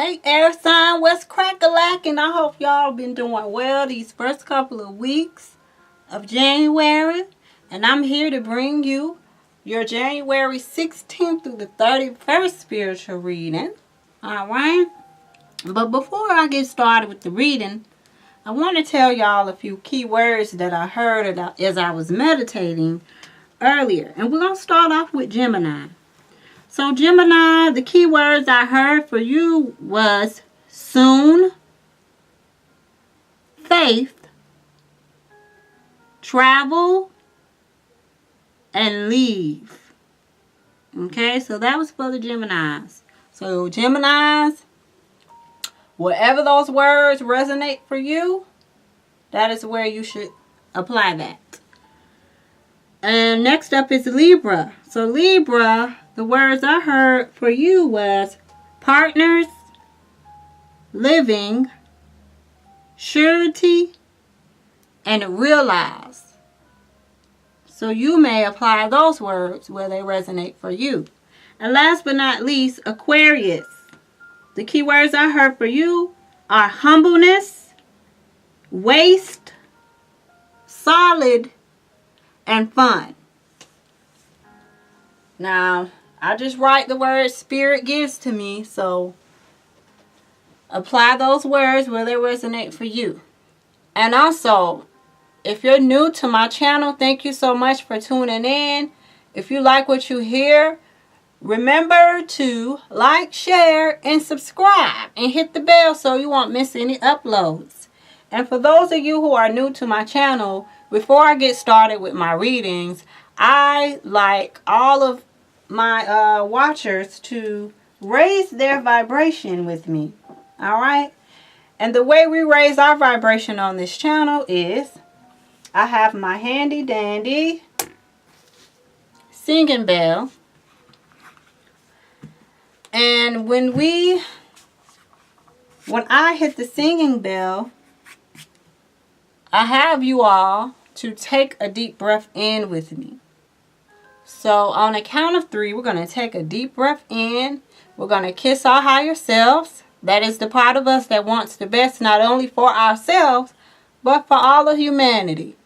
Hey air sign, what's crack-a-lackin'? I hope y'all been doing well these first couple of weeks of January. And I'm here to bring you your January 16th through the 31st spiritual reading. Alright? But before I get started with the reading, I want to tell y'all a few key words that I heard as I was meditating earlier. And we're going to start off with Gemini. So Gemini, the key words I heard for you was soon, faith, travel, and leave. Okay, so that was for the Geminis. So Geminis, whatever those words resonate for you, that is where you should apply that. And next up is Libra. So Libra, the words I heard for you was partners, living, surety, and realize. So you may apply those words where they resonate for you. And last but not least, Aquarius. The key words I heard for you are humbleness, waste, solid, and fun. Now, I just write the words Spirit gives to me, so apply those words where they resonate for you. And also, if you're new to my channel, thank you so much for tuning in. If you like what you hear, remember to like, share, and subscribe. And hit the bell so you won't miss any uploads. And for those of you who are new to my channel, before I get started with my readings, I like all of my watchers to raise their vibration with me. Alright? And the way we raise our vibration on this channel is I have my handy dandy singing bell. And when I hit the singing bell, I have you all to take a deep breath in with me. So on a count of 3, we're going to take a deep breath in. We're going to kiss our higher selves. That is the part of us that wants the best, not only for ourselves, but for all of humanity.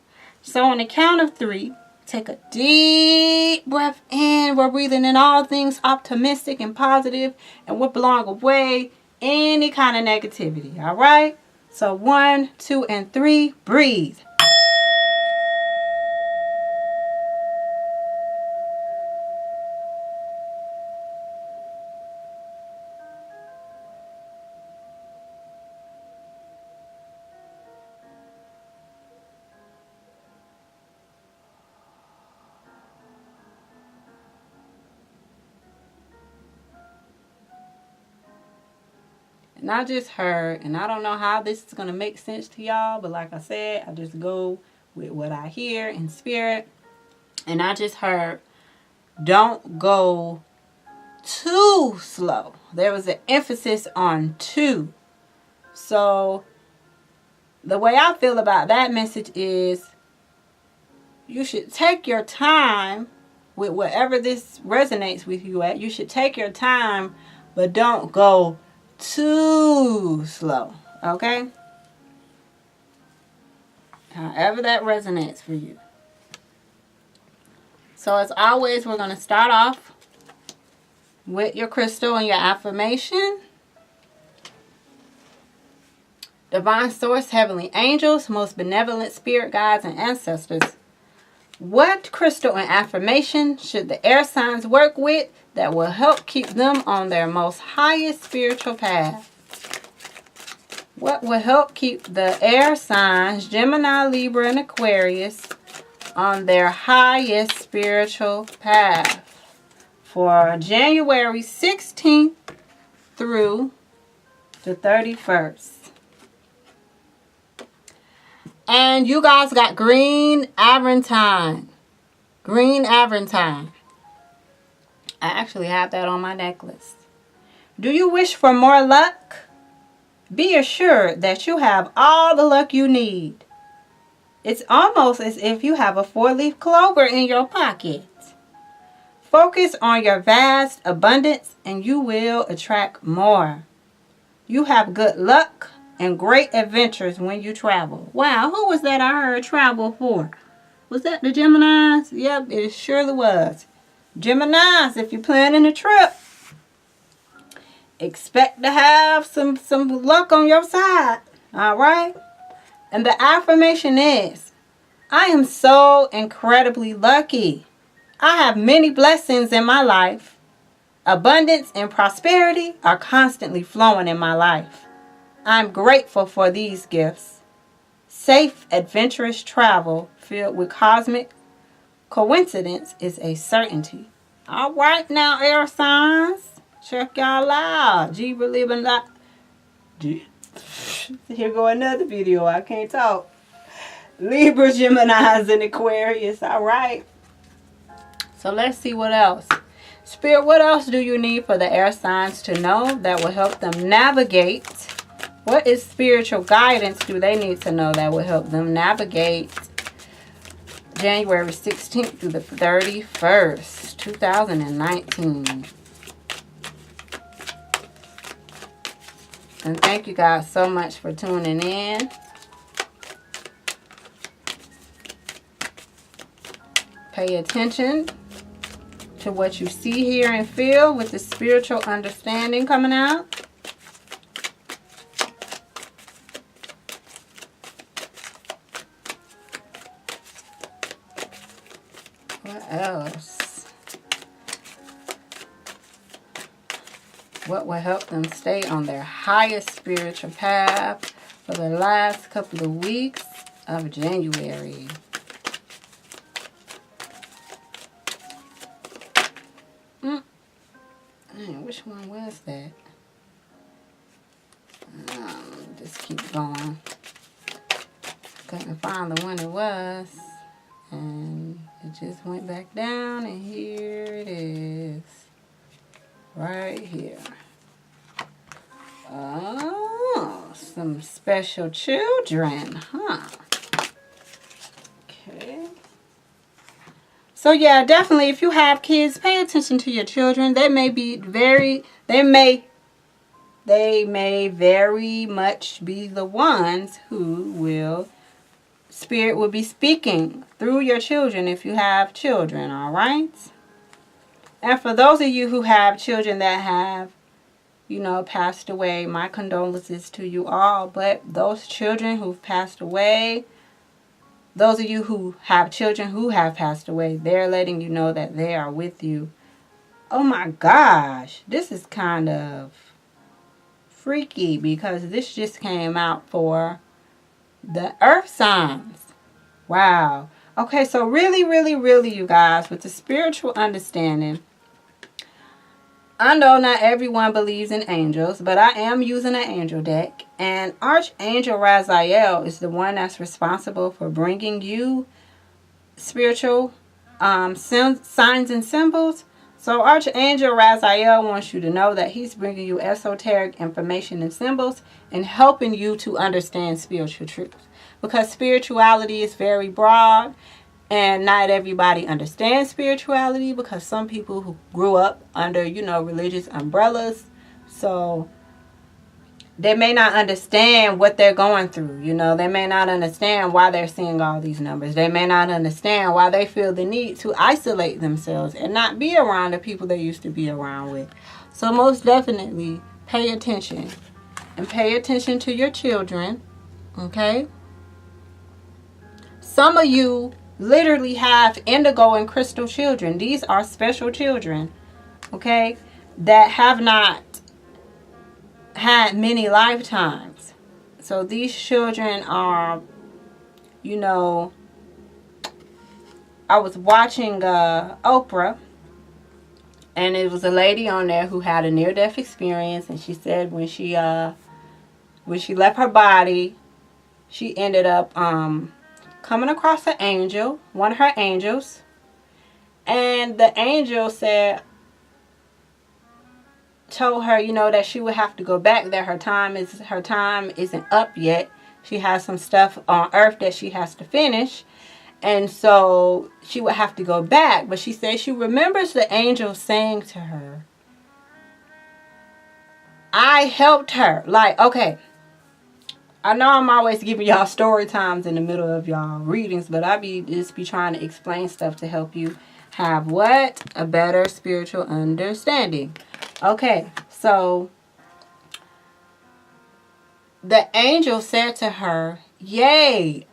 So on a count of 3, take a deep breath in. We're breathing in all things optimistic and positive, and we're blowing away any kind of negativity. All right? So 1, 2, and 3, breathe. And I just heard, and I don't know how this is going to make sense to y'all, but like I said, I just go with what I hear in spirit. And I just heard, don't go too slow. There was an emphasis on too. So the way I feel about that message is you should take your time with whatever this resonates with you at. You should take your time, but don't go too slow, okay? However that resonates for you. So as always, we're going to start off with your crystal and your affirmation. Divine Source, Heavenly Angels, most benevolent spirit guides and ancestors. What crystal and affirmation should the air signs work with that will help keep them on their most highest spiritual path? What will help keep the air signs, Gemini, Libra, and Aquarius, on their highest spiritual path for January 16th through the 31st? And you guys got green Aventine. Green Aventine. I actually have that on my necklace. Do you wish for more luck? Be assured that you have all the luck you need. It's almost as if you have a 4-leaf clover in your pocket. Focus on your vast abundance and you will attract more. You have good luck and great adventures when you travel. Wow, who was that I heard travel for? Was that the Geminis? Yep, it surely was. Geminis, if you're planning a trip, expect to have some luck on your side. All right? And the affirmation is, I am so incredibly lucky. I have many blessings in my life. Abundance and prosperity are constantly flowing in my life. I'm grateful for these gifts. Safe, adventurous travel filled with cosmic coincidence is a certainty. All right now, air signs. Check y'all out. Here go another video. I can't talk. Libra, Geminis, and Aquarius. All right. So let's see what else. Spirit, what else do you need for the air signs to know that will help them navigate? What is spiritual guidance do they need to know that will help them navigate January 16th through the 31st, 2019? And thank you guys so much for tuning in. Pay attention to what you see, hear, and feel with the spiritual understanding coming out. What else? What will help them stay on their highest spiritual path for the last couple of weeks of January? Which one was that? Just keep going. Couldn't find the one it was. And it just went back down, and here it is. Right here. Oh, some special children, huh? Okay. So yeah, definitely if you have kids, pay attention to your children. They may very much be the ones who Spirit will be speaking through your children if you have children, all right? And for those of you who have children that have, passed away, my condolences to you all. But those children who've passed away, those of you who have children who have passed away, they're letting you know that they are with you. Oh my gosh, this is kind of freaky because this just came out for the earth signs. Wow. Okay, so really, you guys, with the spiritual understanding, I know not everyone believes in angels, but I am using an angel deck. And Archangel Raziel is the one that's responsible for bringing you spiritual signs and symbols. So Archangel Raziel wants you to know that he's bringing you esoteric information and symbols and helping you to understand spiritual truth. Because spirituality is very broad. And not everybody understands spirituality because some people who grew up under, religious umbrellas, so they may not understand what they're going through. They may not understand why they're seeing all these numbers. They may not understand why they feel the need to isolate themselves and not be around the people they used to be around with. So most definitely pay attention and pay attention to your children, okay? Some of you literally have indigo and crystal children. These are special children, okay, that have not had many lifetimes. So these children are, I was watching Oprah, and it was a lady on there who had a near-death experience, and she said when she left her body, she ended up coming across an angel, one of her angels, and the angel told her, that she would have to go back, that her time isn't up yet. She has some stuff on earth that she has to finish, and so she would have to go back. But she said she remembers the angel saying to her, I helped her. Like, okay, I know I'm always giving y'all story times in the middle of y'all readings, but I just be trying to explain stuff to help you have what? A better spiritual understanding. Okay, so the angel said to her, yay,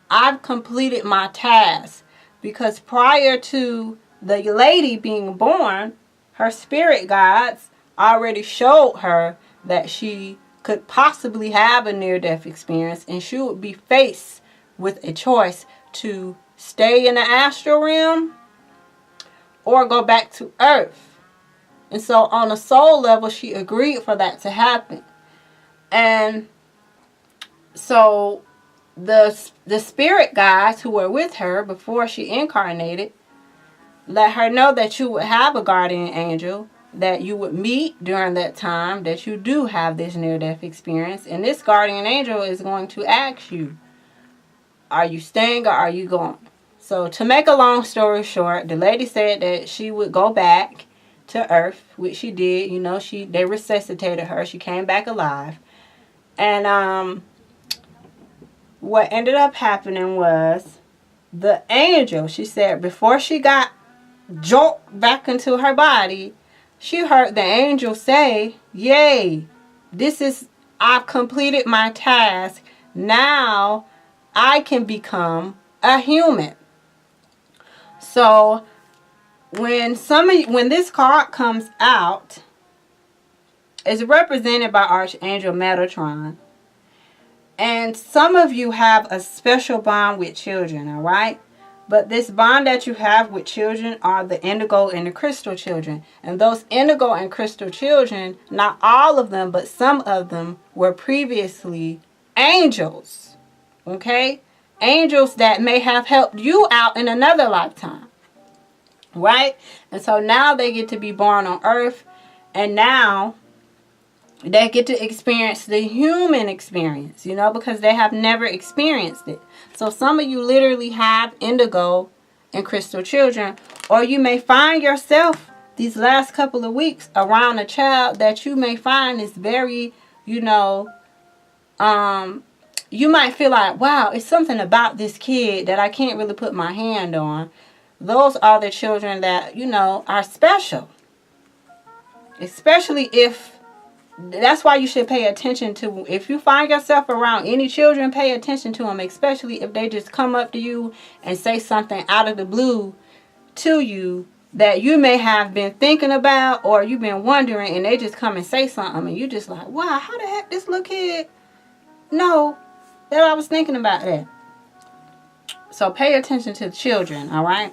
I've completed my task. Because prior to the lady being born, her spirit guides already showed her that she could possibly have a near-death experience, and she would be faced with a choice to stay in the astral realm or go back to earth. And so on a soul level, she agreed for that to happen. And so the spirit guides who were with her before she incarnated let her know that you would have a guardian angel that you would meet during that time, that you do have this near-death experience. And this guardian angel is going to ask you, are you staying or are you going? So to make a long story short, the lady said that she would go back to earth, which she did. You know, they resuscitated her. She came back alive. And what ended up happening was the angel, she said, before she got jolted back into her body, she heard the angel say, yay, I've completed my task. Now I can become a human. So when this card comes out, it's represented by Archangel Metatron. And some of you have a special bond with children, all right? But this bond that you have with children are the indigo and the crystal children. And those indigo and crystal children, not all of them, but some of them were previously angels. Okay? Angels that may have helped you out in another lifetime. Right? And so now they get to be born on earth. And now they get to experience the human experience, you know, because they have never experienced it. So some of you literally have indigo and crystal children, or you may find yourself these last couple of weeks around a child that you may find is very, you know, you might feel like, wow, it's something about this kid that I can't really put my hand on. Those are the children that, you know, are special. Especially if, that's why you should pay attention to, if you find yourself around any children, pay attention to them, especially if they just come up to you and say something out of the blue to you that you may have been thinking about or you've been wondering, and they just come and say something and you just like, wow, how the heck this little kid know that I was thinking about that? So pay attention to the children, all right?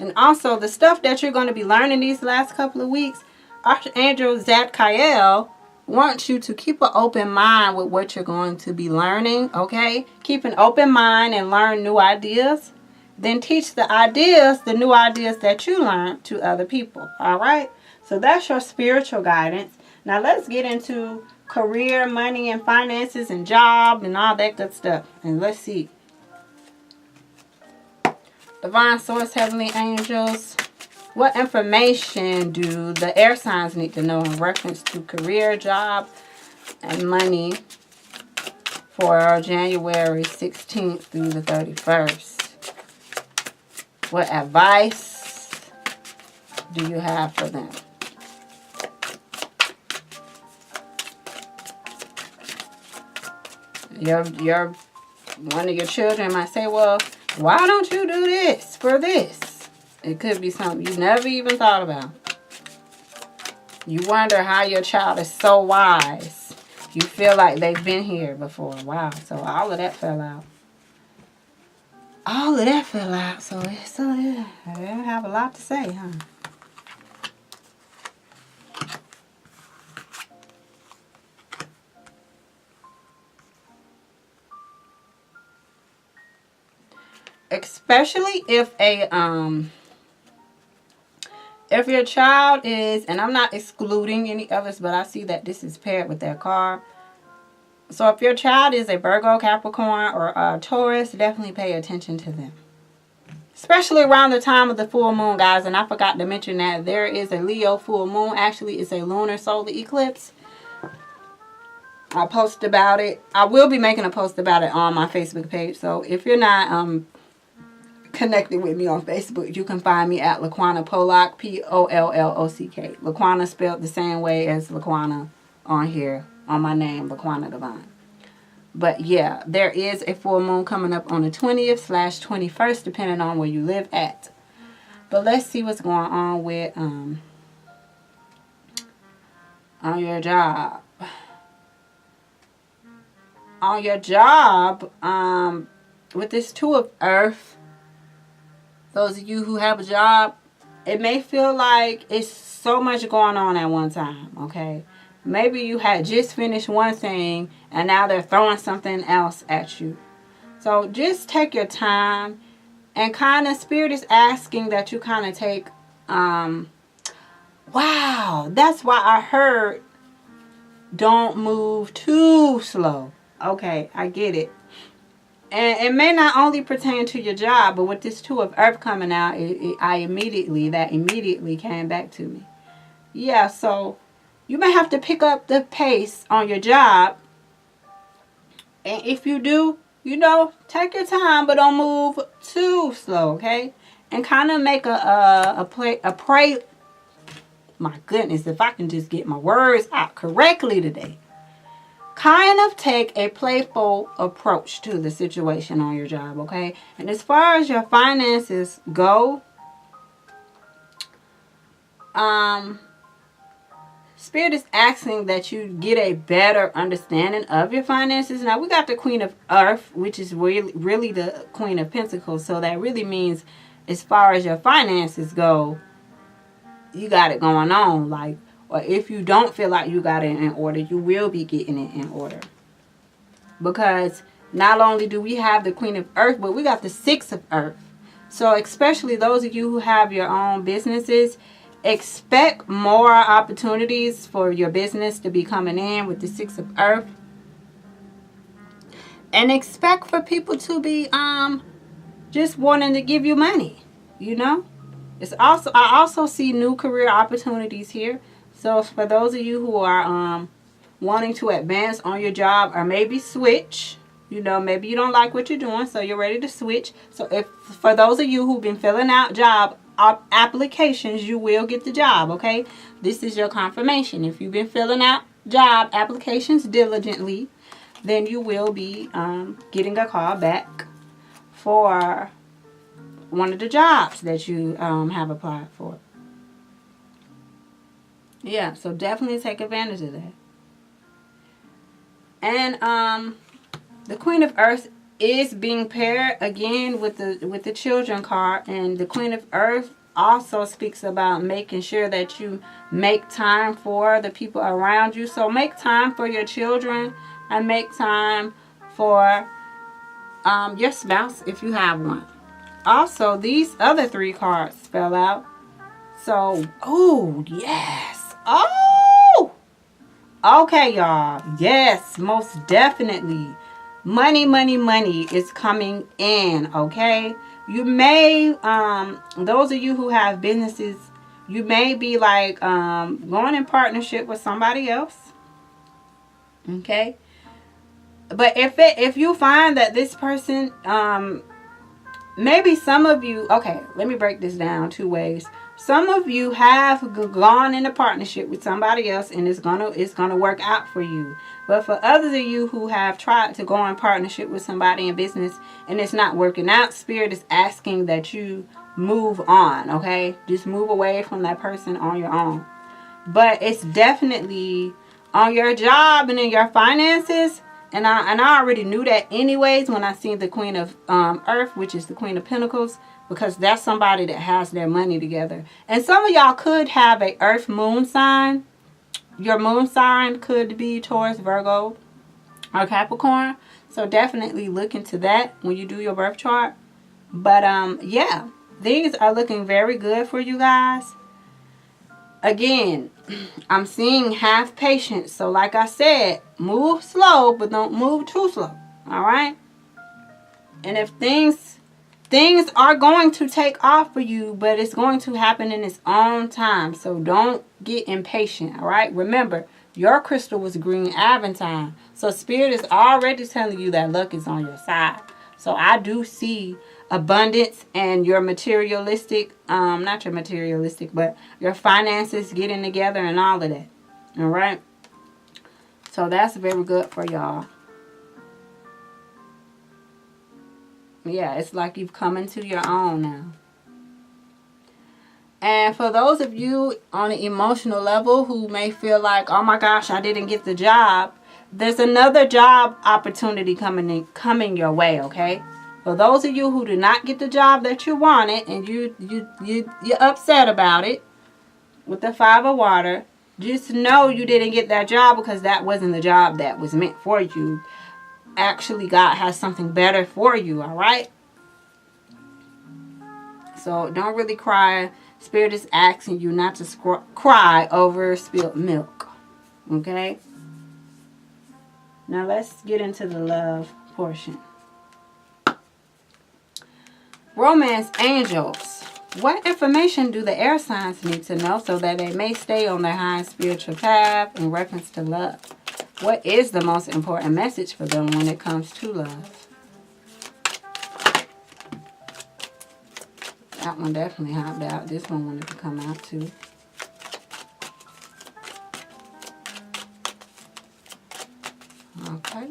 And also the stuff that you're going to be learning these last couple of weeks, Archangel Zadkiel wants you to keep an open mind with what you're going to be learning, okay? Keep an open mind and learn new ideas. Then teach the new ideas that you learned to other people, all right? So that's your spiritual guidance. Now let's get into career, money, and finances, and job, and all that good stuff. And let's see. Divine Source, Heavenly Angels, what information do the air signs need to know in reference to career, job, and money for January 16th through the 31st? What advice do you have for them? One of your children might say, well, why don't you do this for this? It could be something you never even thought about. You wonder how your child is so wise. You feel like they've been here before. Wow. So all of that fell out. All of that fell out. So they have a lot to say, huh? Especially if your child is, and I'm not excluding any others, but I see that this is paired with their car. So if your child is a Virgo, Capricorn, or a Taurus, definitely pay attention to them. Especially around the time of the full moon, guys. And I forgot to mention that there is a Leo full moon. Actually, it's a lunar solar eclipse. I'll post about it. I will be making a post about it on my Facebook page. So if you're not connected with me on Facebook, you can find me at Laquana Pollock, Pollock. Laquana spelled the same way as Laquana on here, on my name, Laquana Divine. But yeah, there is a full moon coming up on the 20th/21st, depending on where you live at. But let's see what's going on with on your job. On your job, with this Two of Earth, those of you who have a job, it may feel like it's so much going on at one time, okay? Maybe you had just finished one thing and now they're throwing something else at you. So just take your time, and kind of Spirit is asking that you kind of take, wow, that's why I heard don't move too slow. Okay, I get it. And it may not only pertain to your job, but with this Two of Earth coming out, that immediately came back to me. Yeah, so you may have to pick up the pace on your job. And if you do, take your time, but don't move too slow, okay? And kind of make a pray. My goodness, if I can just get my words out correctly today. Kind of take a playful approach to the situation on your job, okay? And as far as your finances go, Spirit is asking that you get a better understanding of your finances. Now, we got the Queen of Earth, which is really the Queen of Pentacles. So that really means as far as your finances go, you got it going on. Like, or if you don't feel like you got it in order, you will be getting it in order. Because not only do we have the Queen of Earth, but we got the Six of Earth. So especially those of you who have your own businesses, expect more opportunities for your business to be coming in with the Six of Earth. And expect for people to be just wanting to give you money, It's also, I also see new career opportunities here. So for those of you who are wanting to advance on your job, or maybe switch, maybe you don't like what you're doing, so you're ready to switch. So if for those of you who've been filling out job applications, you will get the job, okay? This is your confirmation. If you've been filling out job applications diligently, then you will be getting a call back for one of the jobs that you have applied for. Yeah, so definitely take advantage of that. And the Queen of Earth is being paired again with the Children card, and the Queen of Earth also speaks about making sure that you make time for the people around you. So make time for your children, and make time for your spouse if you have one. Also, these other three cards fell out. So, oh, yes. Oh! Okay, y'all. Yes, most definitely. Money is coming in, okay? You may, those of you who have businesses, you may be like going in partnership with somebody else, okay? But if you find that this person, maybe some of you, okay, let me break this down two ways. Some of you have gone in a partnership with somebody else, and it's gonna work out for you. But for others of you who have tried to go in partnership with somebody in business and it's not working out, Spirit is asking that you move on, okay? Just move away from that person on your own. But it's definitely on your job and in your finances. And I already knew that anyways when I seen the Queen of Earth, which is the Queen of Pentacles, because that's somebody that has their money together. And some of y'all could have a Earth moon sign. Your moon sign could be Taurus, Virgo, or Capricorn. So definitely look into that when you do your birth chart. But yeah, things are looking very good for you guys. Again, I'm seeing have patience. So like I said, move slow, but don't move too slow. All right? And if things are going to take off for you, but it's going to happen in its own time. So don't get impatient, all right? Remember, Your crystal was green aventine. So Spirit is already telling you that luck is on your side. So I do see abundance and your materialistic, not your materialistic, but your finances getting together and all of that. All right. So that's very good for y'all. Yeah, it's like you've come into your own now. And for those of you on an emotional level who may feel like, oh my gosh, I didn't get the job, there's another job opportunity coming your way, okay? For those of you who did not get the job that you wanted and you're upset about it with the Five of Water, just know you didn't get that job because that wasn't the job that was meant for you. Actually, God has something better for you, all right? So don't really cry. Spirit is asking you not to cry over spilled milk. Okay? Now let's get into the love portion. Romance angels. What information do the air signs need to know so that they may stay on their high spiritual path in reference to love? What is the most important message for them when it comes to love? That one definitely hopped out. This one wanted to come out too. Okay.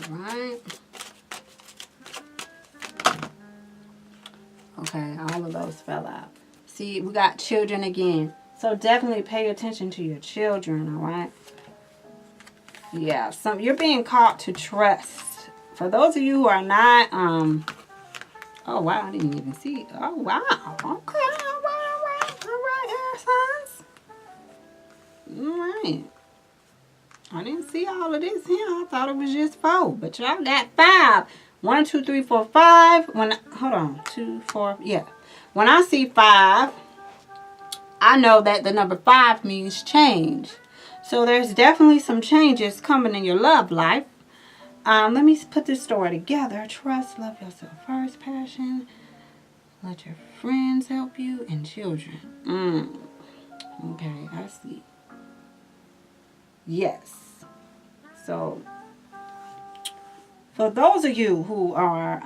Alright. Okay, all of those fell out. See, we got children again. So definitely pay attention to your children, alright? Yeah, you're being called to trust. For those of you who are not, oh wow, I didn't even see. Oh wow, okay, all right, air signs. All right. I didn't see all of this here. I thought it was just 4, but y'all got 5. 1, 2, 3, 4, 5. Hold on, 2, 4, yeah. When I see 5, I know that the number 5 means change. So there's definitely some changes coming in your love life. Let me put this story together. Trust, love yourself first, passion. Let your friends help you, and children. Okay, I see. Yes. So, for those of you who are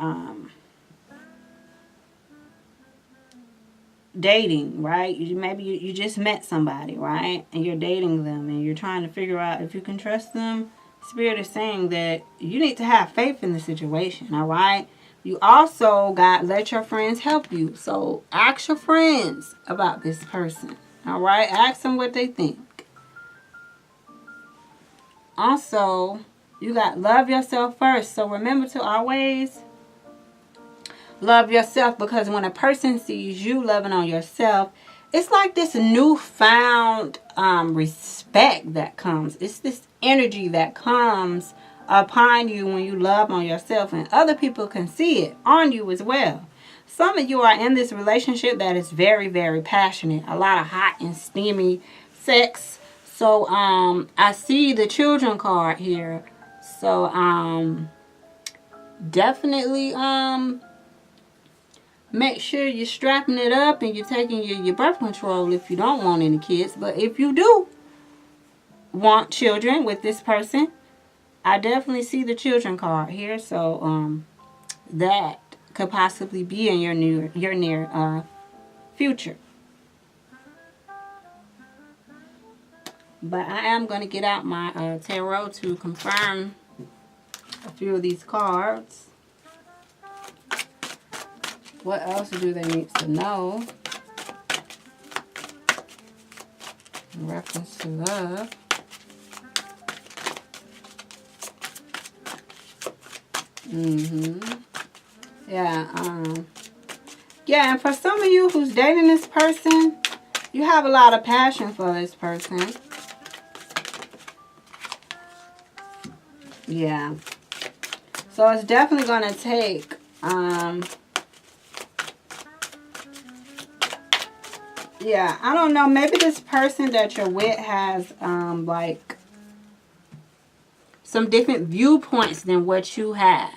dating, right? Maybe you just met somebody, right? And you're dating them and you're trying to figure out if you can trust them. Spirit is saying that you need to have faith in the situation, all right? You also got let your friends help you. So ask your friends about this person, all right? Ask them what they think. Also, you got love yourself first. So remember to always love yourself, because when a person sees you loving on yourself, it's like this newfound respect that comes. It's this energy that comes upon you when you love on yourself, and other people can see it on you as well. Some of you are in this relationship that is very, very passionate. A lot of hot and steamy sex. So I see the children card here. So definitely make sure you're strapping it up and you're taking your birth control if you don't want any kids. But if you do want children with this person, I definitely see the children card here. So that could possibly be in your near future. But I am going to get out my tarot to confirm a few of these cards. What else do they need to know in reference to love? Yeah, yeah, and for some of you who's dating this person, you have a lot of passion for this person. Yeah. So it's definitely going to take yeah, I don't know. Maybe this person that you're with has like some different viewpoints than what you have.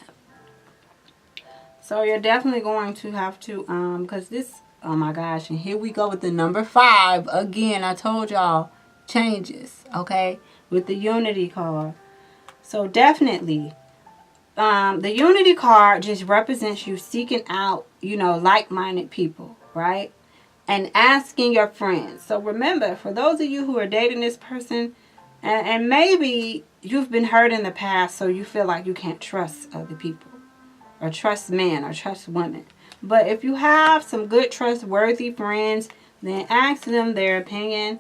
So you're definitely going to have to, because this, oh my gosh, and here we go with the number 5. Again, I told y'all, changes, okay, with the Unity card. So definitely, the Unity card just represents you seeking out, like-minded people, right? And asking your friends. So remember, for those of you who are dating this person, and maybe you've been hurt in the past, so you feel like you can't trust other people, or trust men, or trust women. But if you have some good, trustworthy friends, then ask them their opinion.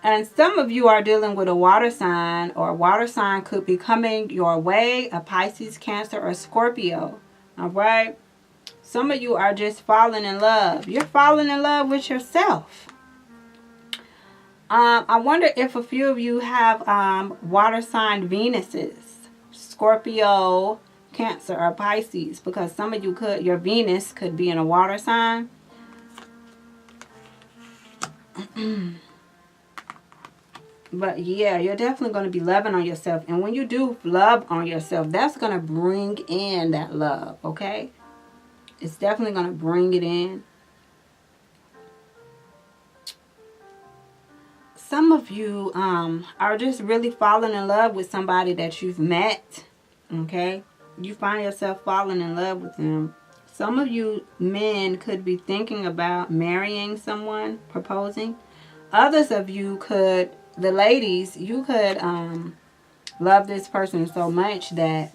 And some of you are dealing with a water sign, or a water sign could be coming your way, a Pisces, Cancer, or Scorpio. All right? Some of you are just falling in love. You're falling in love with yourself. I wonder if a few of you have water sign Venuses, Scorpio, Cancer, or Pisces, because some of you your Venus could be in a water sign. But yeah, you're definitely going to be loving on yourself. And when you do love on yourself, that's going to bring in that love, okay? It's definitely going to bring it in. Some of you are just really falling in love with somebody that you've met, okay? You find yourself falling in love with them. Some of you men could be thinking about marrying someone, proposing. Others of you could, the ladies, you could love this person so much that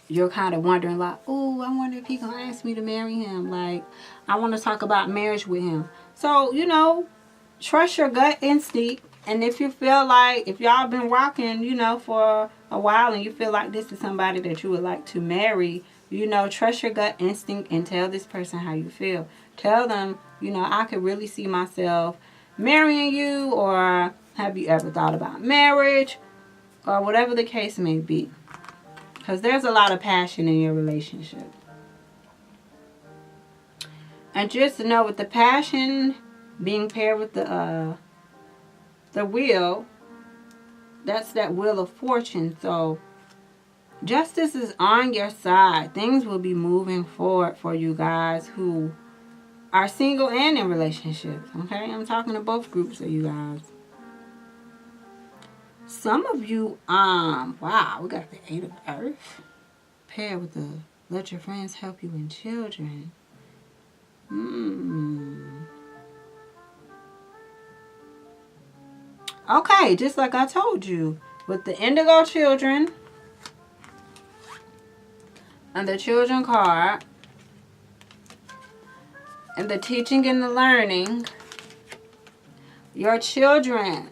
you're kind of wondering like, oh, I wonder if he's going to ask me to marry him. Like, I want to talk about marriage with him. So, trust your gut instinct. And if you feel like, if y'all been rocking, for a while, and you feel like this is somebody that you would like to marry, trust your gut instinct and tell this person how you feel. Tell them, I could really see myself marrying you, or have you ever thought about marriage, or whatever the case may be. Because there's a lot of passion in your relationship. And just to know, with the passion being paired with the wheel, that's that wheel of fortune. So justice is on your side. Things will be moving forward for you guys who are single and in relationships. Okay, I'm talking to both groups of you guys. Some of you, wow, we got the 8 of Earth paired with the let your friends help you in children. Okay, just like I told you, with the indigo children and the children card and the teaching and the learning, your children,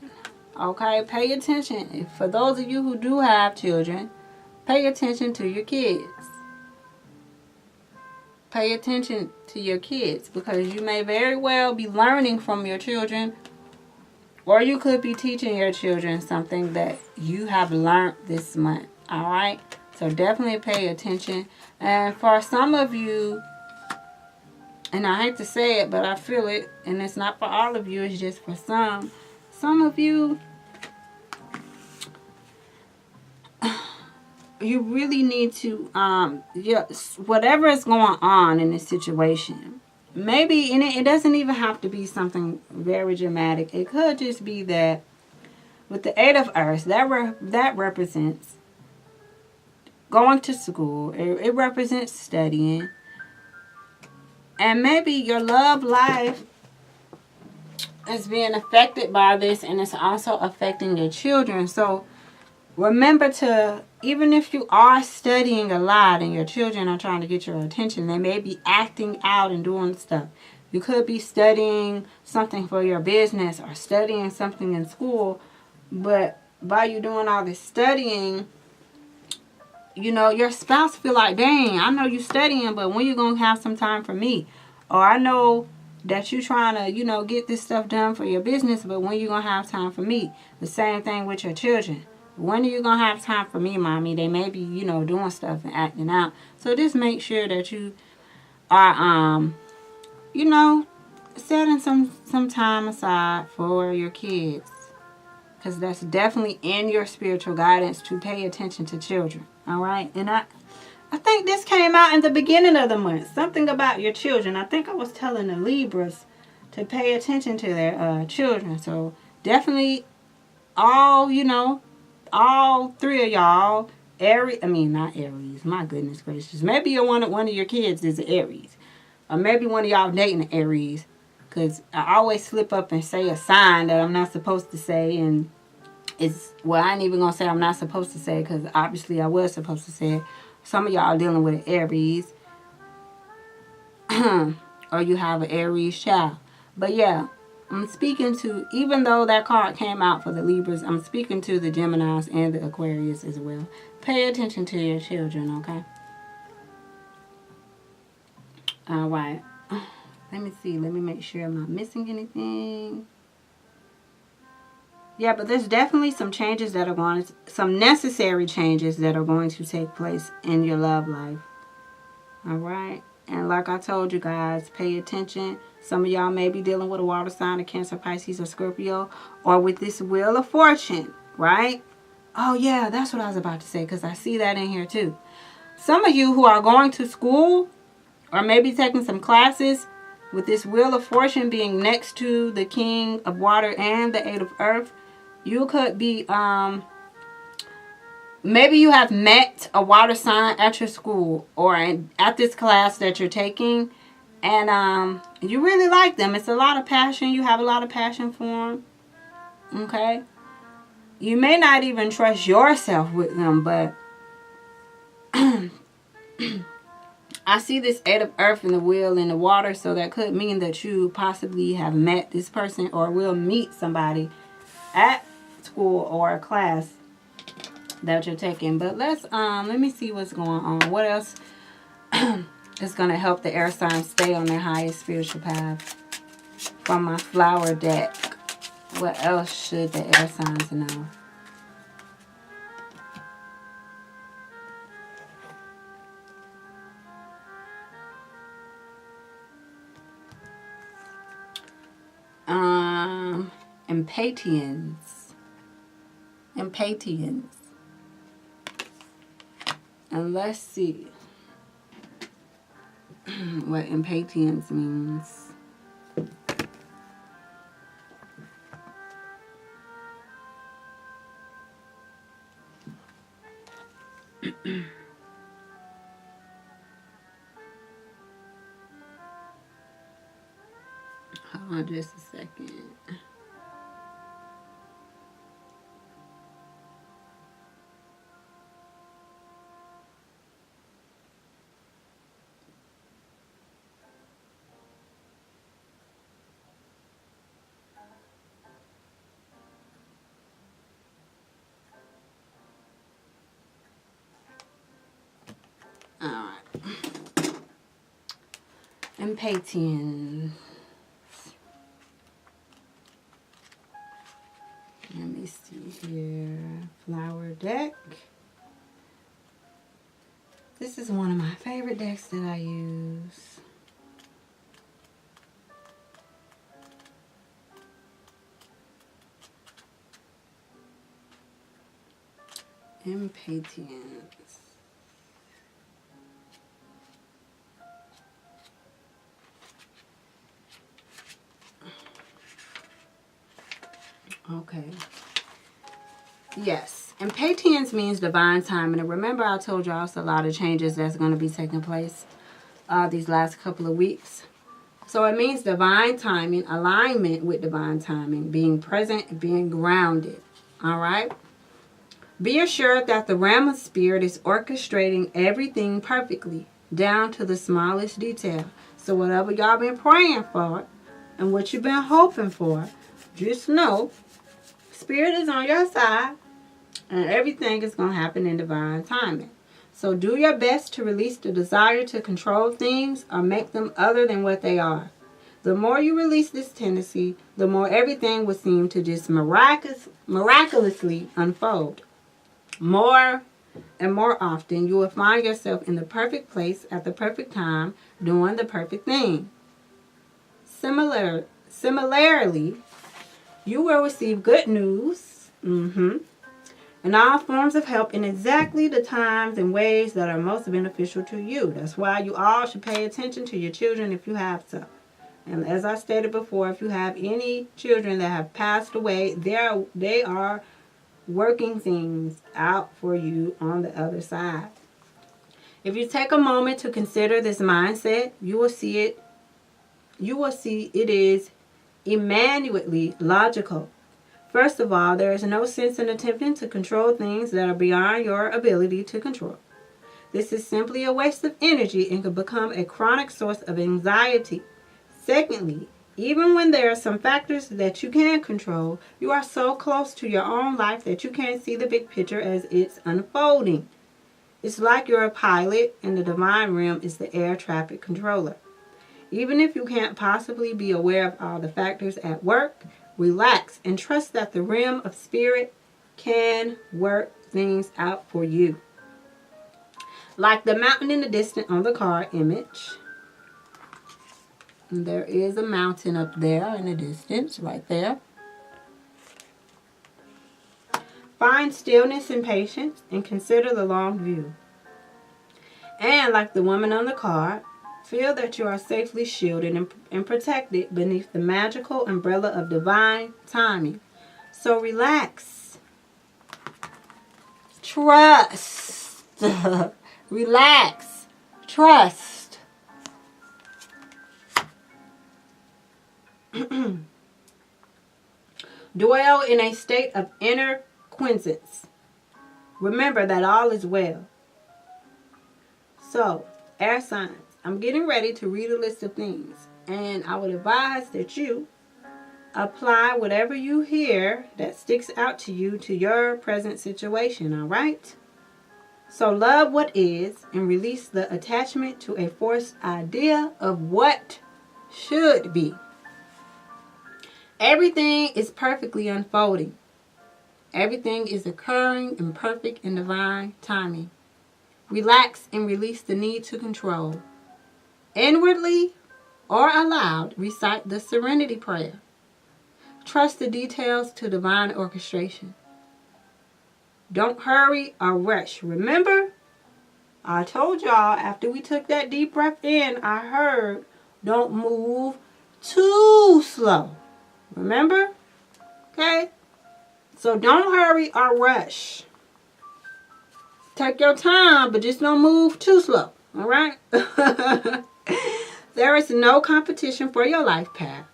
okay, pay attention. For those of you who do have children, pay attention to your kids. Pay attention to your kids, because you may very well be learning from your children, or you could be teaching your children something that you have learned this month. All right? So definitely pay attention. And for some of you, and I hate to say it, but I feel it, and it's not for all of you, it's just for some. Some of you, you really need to, whatever is going on in this situation, maybe, and it doesn't even have to be something very dramatic. It could just be that with the 8 of Earth, that represents going to school. It represents studying. And maybe your love life is being affected by this, and it's also affecting your children. So remember to, even if you are studying a lot and your children are trying to get your attention, they may be acting out and doing stuff. You could be studying something for your business or studying something in school, but by you doing all this studying, your spouse feel like, dang, I know you studying, but when you going to have some time for me? Or I know that you trying to, get this stuff done for your business, but when you going to have time for me? The same thing with your children. When are you going to have time for me, mommy? They may be, doing stuff and acting out. So just make sure that you are, setting some time aside for your kids. Because that's definitely in your spiritual guidance to pay attention to children. All right? And I think this came out in the beginning of the month. Something about your children. I think I was telling the Libras to pay attention to their children. So definitely all, all three of y'all, Aries, not Aries, my goodness gracious. Maybe one of your kids is an Aries. Or maybe one of y'all dating an Aries. Because I always slip up and say a sign that I'm not supposed to say. And I ain't even going to say I'm not supposed to say, because obviously I was supposed to say it. Some of y'all dealing with an Aries. Or you have an Aries child. But yeah, I'm speaking to, even though that card came out for the Libras, I'm speaking to the Geminis and the Aquarius as well. Pay attention to your children, okay? All right. Let me see. Let me make sure I'm not missing anything. Yeah, but there's definitely some changes that are going to, some necessary changes that are going to take place in your love life. All right. And like I told you guys, pay attention. Some of y'all may be dealing with a water sign, a Cancer, Pisces, or Scorpio, or with this Wheel of Fortune, right? Oh, yeah, that's what I was about to say, because I see that in here too. Some of you who are going to school or maybe taking some classes with this Wheel of Fortune being next to the King of Water and the Eight of Earth, you could be, maybe you have met a water sign at your school or at this class that you're taking, and you really like them. It's a lot of passion. You have a lot of passion for them. Okay? You may not even trust yourself with them, but I see this Eight of Earth and the Wheel in the water, so that could mean that you possibly have met this person or will meet somebody at school or a class that you're taking. But let me see what's going on. What else is going to help the air signs stay on their highest spiritual path from my flower deck? What else should the air signs know? Empatians. And let's see what impatience means. Hold on just a second. Alright. Impatience. Let me see here. Flower deck. This is one of my favorite decks that I use. Impatience. Okay. Yes. Impatience means divine timing. And remember, I told y'all it's a lot of changes that's going to be taking place these last couple of weeks. So it means divine timing, alignment with divine timing, being present, being grounded. All right? Be assured that the realm of spirit is orchestrating everything perfectly, down to the smallest detail. So whatever y'all been praying for and what you've been hoping for, just know spirit is on your side and everything is going to happen in divine timing. So do your best to release the desire to control things or make them other than what they are. The more you release this tendency, the more everything will seem to just miraculously unfold. More and more often, you will find yourself in the perfect place at the perfect time, doing the perfect thing. Similarly, you will receive good news. and all forms of help in exactly the times and ways that are most beneficial to you. That's why you all should pay attention to your children if you have some. And as I stated before, if you have any children that have passed away, they are working things out for you on the other side. If you take a moment to consider this mindset, you will see it is immanually logical. First of all, there is no sense in attempting to control things that are beyond your ability to control. This is simply a waste of energy and could become a chronic source of anxiety. Secondly, even when there are some factors that you can control, you are so close to your own life that you can't see the big picture as it's unfolding. It's like you're a pilot and the divine realm is the air traffic controller. Even if you can't possibly be aware of all the factors at work, relax and trust that the realm of spirit can work things out for you. Like the mountain in the distance on the card image. There is a mountain up there in the distance, right there. Find stillness and patience and consider the long view. And like the woman on the card, feel that you are safely shielded and protected beneath the magical umbrella of divine timing. So relax. Trust. Relax. Trust. Dwell in a state of inner quiescence. Remember that all is well. So, air signs, I'm getting ready to read a list of things, and I would advise that you apply whatever you hear that sticks out to you to your present situation, all right? So love what is and release the attachment to a forced idea of what should be. Everything is perfectly unfolding. Everything is occurring in perfect and divine timing. Relax and release the need to control. Inwardly or aloud, recite the Serenity Prayer. Trust the details to divine orchestration. Don't hurry or rush. Remember, I told y'all after we took that deep breath in, I heard, don't move too slow. Remember? Okay? So don't hurry or rush. Take your time, but just don't move too slow. All right? There is no competition for your life path.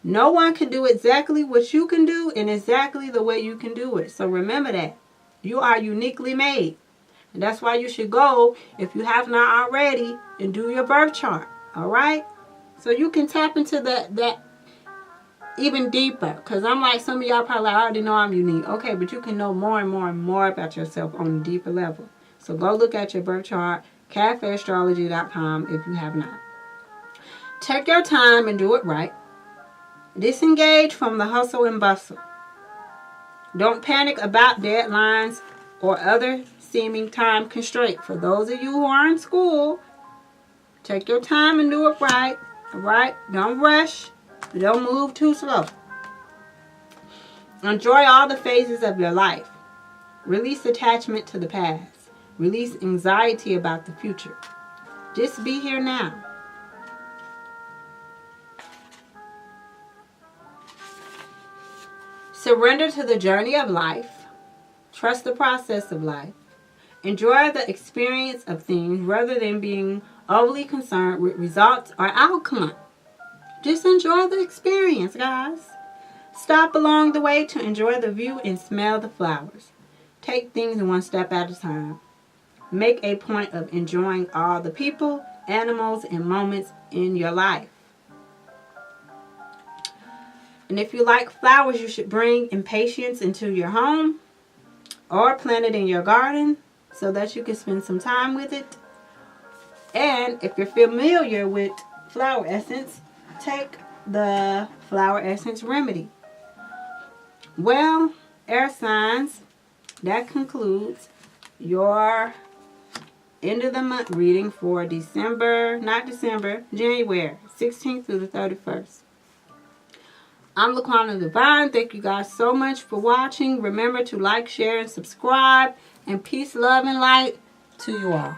No one can do exactly what you can do in exactly the way you can do it. So remember that. You are uniquely made. And that's why you should go, if you have not already, and do your birth chart. All right? So you can tap into that even deeper. Because I'm like, some of y'all probably already know I'm unique. Okay, but you can know more and more and more about yourself on a deeper level. So go look at your birth chart, cafeastrology.com, if you have not. Take your time and do it right. Disengage from the hustle and bustle. Don't panic about deadlines or other seeming time constraint. For those of you who are in school, take your time and do it right. All right? Don't rush. Don't move too slow. Enjoy all the phases of your life. Release attachment to the past. Release anxiety about the future. Just be here now. Surrender to the journey of life. Trust the process of life. Enjoy the experience of things rather than being overly concerned with results or outcome. Just enjoy the experience, guys. Stop along the way to enjoy the view and smell the flowers. Take things one step at a time. Make a point of enjoying all the people, animals, and moments in your life. And if you like flowers, you should bring impatience into your home or plant it in your garden so that you can spend some time with it. And if you're familiar with flower essence, take the flower essence remedy. Well, air signs, that concludes your end of the month reading for January 16th through the 31st. I'm Laquana Divine. Thank you guys so much for watching. Remember to like, share, and subscribe. And peace, love, and light to you all.